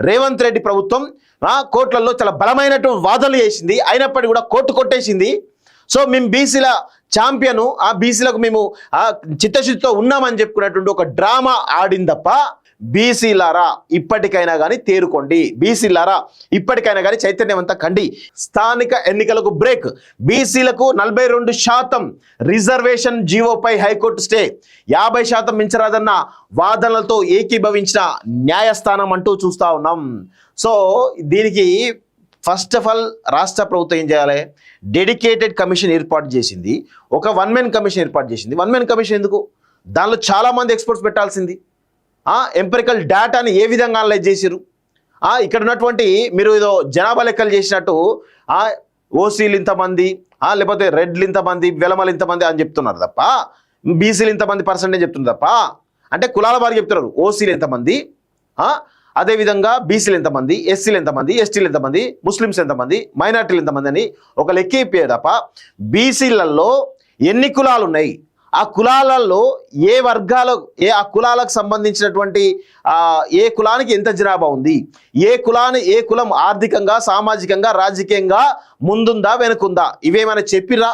రేవంత్ రెడ్డి ప్రభుత్వం కోర్టులలో చాలా బలమైనటువంటి వాదనలు చేసింది, అయినప్పటికీ కూడా కోర్టు కొట్టేసింది. సో మేము బీసీల ఛాంపియన్, ఆ బీసీలకు మేము చిత్తశుద్ధితో ఉన్నామని చెప్పుకున్నటువంటి ఒక డ్రామా ఆడింది తప్ప బీసీలారా ఇప్పటికైనా కానీ తేరుకోండి, బీసీలారా ఇప్పటికైనా కానీ చైతన్యవంతం కండి. స్థానిక ఎన్నికలకు బ్రేక్, బీసీలకు 42% రిజర్వేషన్ జీవోపై హైకోర్టు స్టే, 50% మించరాదన్న వాదనలతో ఏకీభవించిన న్యాయస్థానం అంటూ చూస్తూ ఉన్నాం. సో దీనికి ఫస్ట్ ఆఫ్ ఆల్ రాష్ట్ర ప్రభుత్వం ఏం చేయాలి? డెడికేటెడ్ కమిషన్ ఏర్పాటు చేసింది, ఒక 1 man కమిషన్ ఏర్పాటు చేసింది. 1 man కమిషన్ ఎందుకు? దానిలో చాలామంది ఎక్స్పర్ట్స్ పెట్టాల్సింది. ఎంపెరికల్ డేటాని ఏ విధంగా అనలైజ్ చేసిరు? ఇక్కడ ఉన్నటువంటి మీరు ఏదో జనాభా లెక్కలు చేసినట్టు ఓసీలు ఇంతమంది, లేకపోతే రెడ్లు ఇంతమంది, వెలమలు ఇంతమంది అని చెప్తున్నారు తప్ప బీసీలు ఇంతమంది పర్సెంటేజ్ చెప్తున్నారు తప్ప, అంటే కులాల వారికి చెప్తున్నారు. ఓసీలు ఎంతమంది, అదేవిధంగా బీసీలు ఎంతమంది, ఎస్సీలు ఎంతమంది, ఎస్టీలు ఎంతమంది, ముస్లిమ్స్ ఎంతమంది, మైనార్టీలు ఎంతమంది అని ఒక లెక్క ఇప్పే తప్ప బీసీలలో ఎన్ని కులాలు ఉన్నాయి, ఆ కులాలలో ఏ వర్గాల ఆ కులాలకు సంబంధించినటువంటి ఏ కులానికి ఎంత జనాభా ఉంది, ఏ కులం ఆర్థికంగా, సామాజికంగా, రాజకీయంగా ముందుందా వెనుకుందా, ఇవేమైనా చెప్పిరా?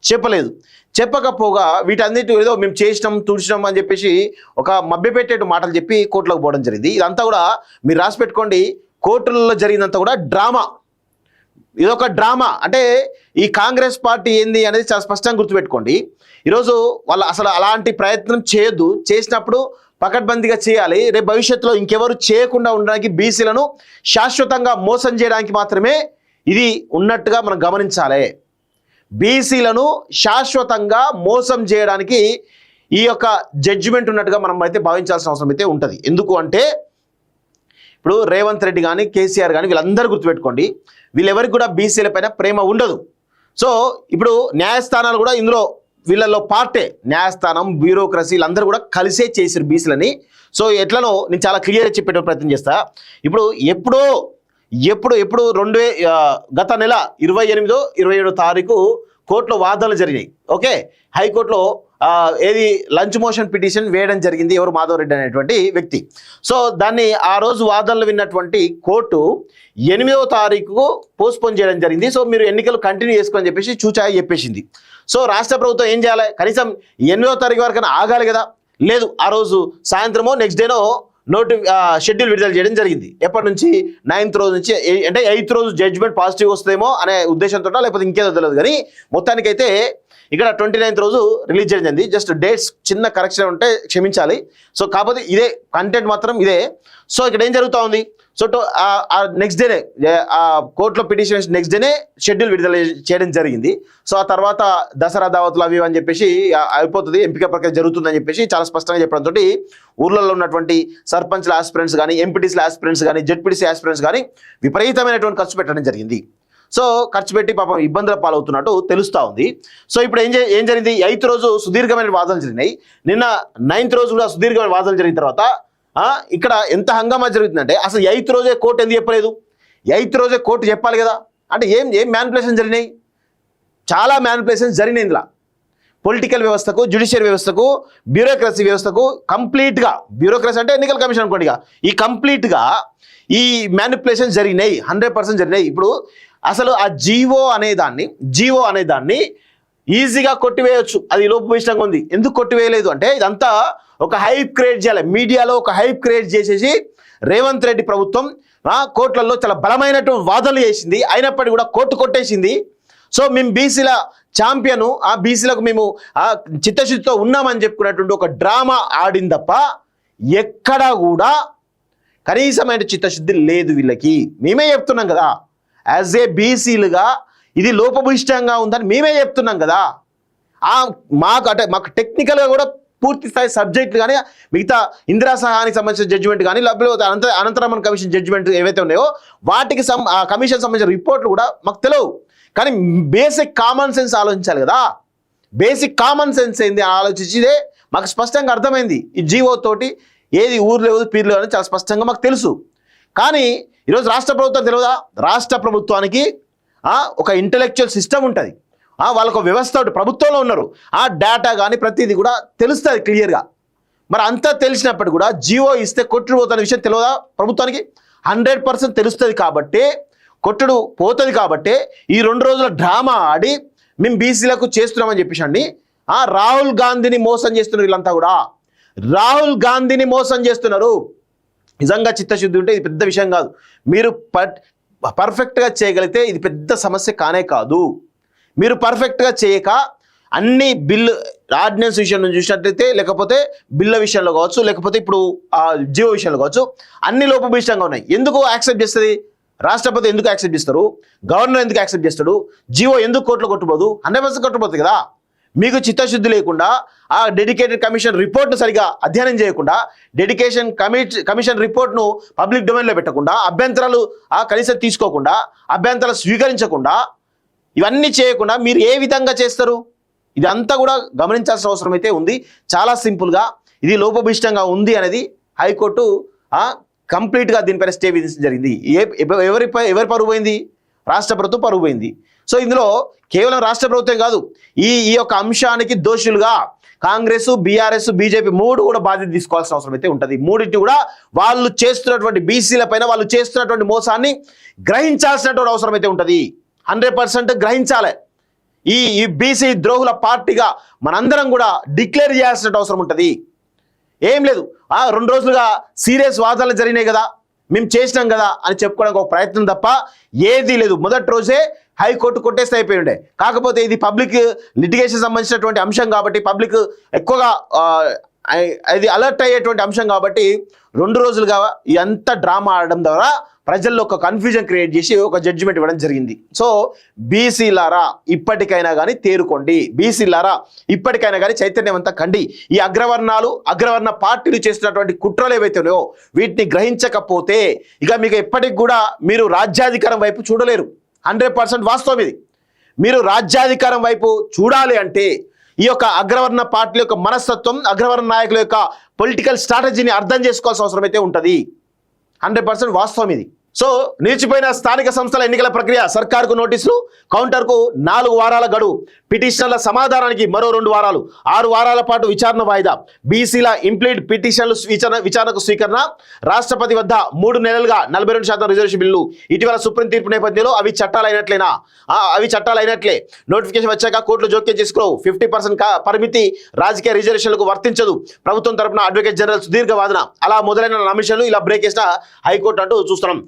చెప్పలేదు. చెప్పకపోగా వీటన్నిటి ఏదో మేము చేసినాం తుడిచినాం అని చెప్పేసి ఒక మభ్యపెట్టేటు మాటలు చెప్పి కోర్టులోకి పోవడం జరిగింది. ఇదంతా కూడా మీరు రాసి పెట్టుకోండి, కోర్టులలో జరిగిందంతా కూడా డ్రామా. ఇదొక డ్రామా. అంటే ఈ కాంగ్రెస్ పార్టీ ఏంది అనేది చాలా స్పష్టంగా గుర్తుపెట్టుకోండి. ఈరోజు వాళ్ళు అసలు అలాంటి ప్రయత్నం చేయొద్దు, చేసినప్పుడు పకడ్బందీగా చేయాలి. రేపు భవిష్యత్తులో ఇంకెవరు చేయకుండా ఉండడానికి, బీసీలను శాశ్వతంగా మోసం చేయడానికి మాత్రమే ఇది ఉన్నట్టుగా మనం గమనించాలి. బీసీలను శాశ్వతంగా మోసం చేయడానికి ఈ యొక్క జడ్జిమెంట్ ఉన్నట్టుగా మనం అయితే భావించాల్సిన అవసరం అయితే ఉంటుంది. ఎందుకు అంటే ఇప్పుడు రేవంత్ రెడ్డి కానీ, కేసీఆర్ కానీ వీళ్ళందరూ గుర్తుపెట్టుకోండి, వీళ్ళెవరికి కూడా బీసీల పైన ప్రేమ ఉండదు. సో ఇప్పుడు న్యాయస్థానాలు కూడా ఇందులో వీళ్ళల్లో పార్టే, న్యాయస్థానం, బ్యూరోక్రసీ వీళ్ళందరూ కూడా కలిసే చేసారు బీసీలని. సో ఎట్లనో నేను చాలా క్లియర్గా చెప్పే ప్రయత్నం చేస్తా. ఇప్పుడు గత నెల 28, 27 తారీఖు కోర్టులో వాదనలు జరిగినాయి. ఓకే, హైకోర్టులో ఏది లంచ్ మోషన్ పిటిషన్ వేయడం జరిగింది, ఎవరు? మాధవ్ రెడ్డి అనేటువంటి వ్యక్తి. సో దాన్ని ఆ రోజు వాదనలు విన్నటువంటి కోర్టు 8వ తారీఖు పోస్ట్పోన్ చేయడం జరిగింది. సో మీరు ఎన్నికలు కంటిన్యూ చేసుకోని చెప్పేసి చూచాయి చెప్పేసింది. సో రాష్ట్ర ప్రభుత్వం ఏం చేయాలి? కనీసం 8వ తారీఖు వరకైనా ఆగాలి కదా. లేదు, ఆ రోజు సాయంత్రమో నెక్స్ట్ డేనో షెడ్యూల్ విడుదల చేయడం జరిగింది. ఎప్పటి నుంచి? 9th రోజు నుంచి, అంటే 8th రోజు జడ్జిమెంట్ పాజిటివ్ వస్తుందేమో అనే ఉద్దేశంతో, లేకపోతే ఇంకేదో తెలియదు. కానీ మొత్తానికైతే ఇక్కడ 29th రోజు రిలీజ్ చేయడం జరిగింది. జస్ట్ డేట్స్ చిన్న కరెక్షన్ ఉంటే క్షమించాలి. సో కాకపోతే ఇదే కంటెంట్ మాత్రం ఇదే. సో ఇక్కడ ఏం జరుగుతూ ఉంది? సో నెక్స్ట్ డేనే కోర్టులో పిటిషన్ నెక్స్ట్ డేనే షెడ్యూల్ విడుదల చేయడం జరిగింది. సో ఆ తర్వాత దసరా దావతులు అవి అని చెప్పేసి అయిపోతుంది, ఎంపిక ప్రక్రియ జరుగుతుందని చెప్పేసి చాలా స్పష్టంగా చెప్పడంతో ఊర్లలో ఉన్నటువంటి సర్పంచ్ల ఆస్పిరెంట్స్ కానీ, ఎంపీటీసీల ఆస్పిరెంట్స్ కానీ, జెడ్పీటీసీ ఆస్పిరెంట్స్ కానీ విపరీతమైనటువంటి ఖర్చు పెట్టడం జరిగింది. సో ఖర్చు పెట్టి పాపం ఇబ్బందుల పాలవుతున్నట్టు తెలుస్తూ ఉంది. సో ఇప్పుడు ఏం జరిగింది? 8th రోజు సుదీర్ఘమైన వాదనలు జరిగినాయి. నిన్న 9th రోజు కూడా సుదీర్ఘమైన వాదనలు జరిగిన తర్వాత ఇక్కడ ఎంత హంగామా జరుగుతుందంటే, అసలు 8th రోజే కోర్టు ఎందుకు చెప్పలేదు? 8th రోజే కోర్టు చెప్పాలి కదా. అంటే ఏం మ్యానిపులేషన్ జరిగినాయి? చాలా మ్యానిపులేషన్స్ జరిగినాయి ఇందులో. పొలిటికల్ వ్యవస్థకు, జ్యుడిషియరీ వ్యవస్థకు, బ్యూరోక్రసీ వ్యవస్థకు కంప్లీట్గా, బ్యూరోక్రసీ అంటే ఎన్నికల కమిషన్ అనుకోండి, ఈ కంప్లీట్గా ఈ మ్యానిపులేషన్ జరిగినాయి, 100% జరిగినాయి. ఇప్పుడు అసలు ఆ జీవో అనేదాన్ని ఈజీగా కొట్టివేయచ్చు, అది లోపభూయిష్టంగా ఉంది. ఎందుకు కొట్టివేయలేదు అంటే ఇదంతా ఒక హైప్ క్రియేట్ చేయాలి, మీడియాలో ఒక హైప్ క్రియేట్ చేసేసి రేవంత్ రెడ్డి ప్రభుత్వం కోర్టులలో చాలా బలమైనటువంటి వాదనలు చేసింది, అయినప్పటికీ కూడా కోర్టు కొట్టేసింది. సో మేము బీసీల ఛాంపియన్, ఆ బీసీలకు మేము చిత్తశుద్ధితో ఉన్నామని చెప్పుకున్నటువంటి ఒక డ్రామా ఆడింది తప్ప ఎక్కడా కూడా కనీసమైన చిత్తశుద్ధి లేదు వీళ్ళకి. మేమే చెప్తున్నాం కదా, యాజ్ ఏ బీసీలుగా ఇది లోపభూయిష్టంగా ఉందని మేమే చెప్తున్నాం కదా. మాకు టెక్నికల్గా కూడా పూర్తి స్థాయి సబ్జెక్టులు కానీ, మిగతా ఇందిరా సహాయానికి సంబంధించిన జడ్జిమెంట్ కానీ, లేకపోతే అనంతరామన్ కమిషన్ జడ్జిమెంట్ ఏవైతే ఉన్నాయో వాటికి కమిషన్ సంబంధించిన రిపోర్ట్లు కూడా మాకు తెలియవు. కానీ బేసిక్ కామన్ సెన్స్ ఆలోచించాలి కదా. బేసిక్ కామన్ సెన్స్ ఏంది ఆలోచించిదే మాకు స్పష్టంగా అర్థమైంది. ఈ జీవో తోటి ఏది ఊర్లో పీర్లు అని చాలా స్పష్టంగా మాకు తెలుసు. కానీ ఈరోజు రాష్ట్ర ప్రభుత్వం తెలియదా? రాష్ట్ర ప్రభుత్వానికి ఒక ఇంటెలెక్చువల్ సిస్టమ్ ఉంటుంది, వాళ్ళకు వ్యవస్థ ప్రభుత్వంలో ఉన్నారు, ఆ డేటా కానీ ప్రతిదీ కూడా తెలుస్తుంది క్లియర్గా. మరి అంతా తెలిసినప్పటికీ కూడా జీవో ఇస్తే కొట్టుడు పోతున్న విషయం తెలియదా ప్రభుత్వానికి? 100% తెలుస్తుంది కాబట్టి కొట్టుడు పోతుంది కాబట్టి ఈ 2 రోజుల డ్రామా ఆడి మేము బీసీలకు చేస్తున్నామని చెప్పేసి అండి రాహుల్ గాంధీని మోసం చేస్తున్నారు. వీళ్ళంతా కూడా రాహుల్ గాంధీని మోసం చేస్తున్నారు. నిజంగా చిత్తశుద్ధి ఉంటే ఇది పెద్ద విషయం కాదు. మీరు పర్ఫెక్ట్గా చేయగలిగితే ఇది పెద్ద సమస్య కానే కాదు. మీరు పర్ఫెక్ట్గా చేయక అన్ని బిల్లు ఆర్డినెన్స్ విషయంలో చూసినట్లయితే, లేకపోతే బిల్ల విషయంలో కావచ్చు, లేకపోతే ఇప్పుడు జీవో విషయంలో కావచ్చు, అన్ని లోపభూయిష్టంగా ఉన్నాయి. ఎందుకు యాక్సెప్ట్ చేస్తుంది? రాష్ట్రపతి ఎందుకు యాక్సెప్ట్ చేస్తారు? గవర్నర్ ఎందుకు యాక్సెప్ట్ చేస్తాడు? జీవో ఎందుకు కోర్టులో కొట్టుపోదు? 100% కొట్టుపోతుంది కదా. మీకు చిత్తశుద్ధి లేకుండా ఆ డెడికేటెడ్ కమిషన్ రిపోర్ట్ను సరిగా అధ్యయనం చేయకుండా, కమిషన్ రిపోర్ట్ను పబ్లిక్ డొమైన్లో పెట్టకుండా, అభ్యంతరాలు కనీసం తీసుకోకుండా, అభ్యంతరాలు స్వీకరించకుండా, ఇవన్నీ చేయకుండా మీరు ఏ విధంగా చేస్తారు? ఇదంతా కూడా గమనించాల్సిన అవసరం అయితే ఉంది. చాలా సింపుల్గా ఇది లోపభూయిష్టంగా ఉంది అనేది హైకోర్టు కంప్లీట్గా దీనిపైన స్టే విధించడం జరిగింది. ఎవరి పరువు పోయింది? రాష్ట్ర ప్రభుత్వం పరువు పోయింది. సో ఇందులో కేవలం రాష్ట్ర ప్రభుత్వం కాదు, ఈ యొక్క అంశానికి దోషులుగా కాంగ్రెస్, బీఆర్ఎస్, బీజేపీ 3 కూడా బాధ్యత తీసుకోవాల్సిన అవసరం అయితే ఉంటుంది. 3 కూడా వాళ్ళు చేస్తున్నటువంటి బీసీల పైన వాళ్ళు చేస్తున్నటువంటి మోసాన్ని గ్రహించాల్సినటువంటి అవసరం అయితే ఉంటుంది. 100% గ్రహించాలి. ఈ బీసీ ద్రోహుల పార్టీగా మనందరం కూడా డిక్లేర్ చేయాల్సిన అవసరం ఉంటుంది. ఏం లేదు 2 రోజులుగా సీరియస్ వాదనలు జరిగినాయి కదా, మేము చేసినాం కదా అని చెప్పుకోవడానికి ఒక ప్రయత్నం తప్ప ఏదీ లేదు. మొదటి రోజే హైకోర్టు కొట్టేస్తే అయిపోయి ఉండే. కాకపోతే ఇది పబ్లిక్ లిటిగేషన్ సంబంధించినటువంటి అంశం కాబట్టి, పబ్లిక్ ఎక్కువగా అది అలర్ట్ అయ్యేటువంటి అంశం కాబట్టి 2 రోజులుగా ఎంత డ్రామా ఆడడం ద్వారా ప్రజల్లో ఒక కన్ఫ్యూజన్ క్రియేట్ చేసి ఒక జడ్జిమెంట్ ఇవ్వడం జరిగింది. సో బీసీలారా ఇప్పటికైనా కానీ తేరుకోండి, బీసీలారా ఇప్పటికైనా కానీ చైతన్యవంతం కండి. ఈ అగ్రవర్ణ పార్టీలు చేస్తున్నటువంటి కుట్రలు ఏవైతే ఉన్నాయో వీటిని గ్రహించకపోతే ఇక మీకు ఎప్పటికి కూడా మీరు రాజ్యాధికారం వైపు చూడలేరు. 100% వాస్తవం ఇది. మీరు రాజ్యాధికారం వైపు చూడాలి అంటే ఈ యొక్క అగ్రవర్ణ పార్టీల యొక్క మనస్తత్వం, అగ్రవర్ణ నాయకుల యొక్క పొలిటికల్ స్ట్రాటజీని అర్థం చేసుకోవాల్సిన అవసరం అయితే ఉంటుంది. 100% వాస్తవం ఇది. సో నిలిచిపోయిన స్థానిక సంస్థల ఎన్నికల ప్రక్రియ, సర్కారుకు నోటీసులు, కౌంటర్కు 4 వారాల గడువు, పిటిషన్ల సమాధానానికి మరో 2 వారాలు, 6 వారాల పాటు విచారణ వాయిదా, బీసీల ఇంప్లీడ్ పిటిషన్లు విచారణకు స్వీకరణ, రాష్ట్రపతి వద్ద 3 నెలలుగా 42% రిజర్వేషన్ బిల్లు. ఇటీవల సుప్రీం తీర్పు నేపథ్యంలో అవి చట్టాలైనట్లేనా? అవి చట్టాలైనట్లే. నోటిఫికేషన్ వచ్చాక కోర్టులు జోక్యం చేసుకోవు. 50% పరిమితి రాజకీయ రిజర్వేషన్లకు వర్తించదు. ప్రభుత్వం తరపున అడ్వకేట్ జనరల్ సుదీర్ఘ వాదన. అలా మొదలైన అంశాలు ఇలా బ్రేక్ చేసిన హైకోర్టు అంటూ చూస్తున్నాం.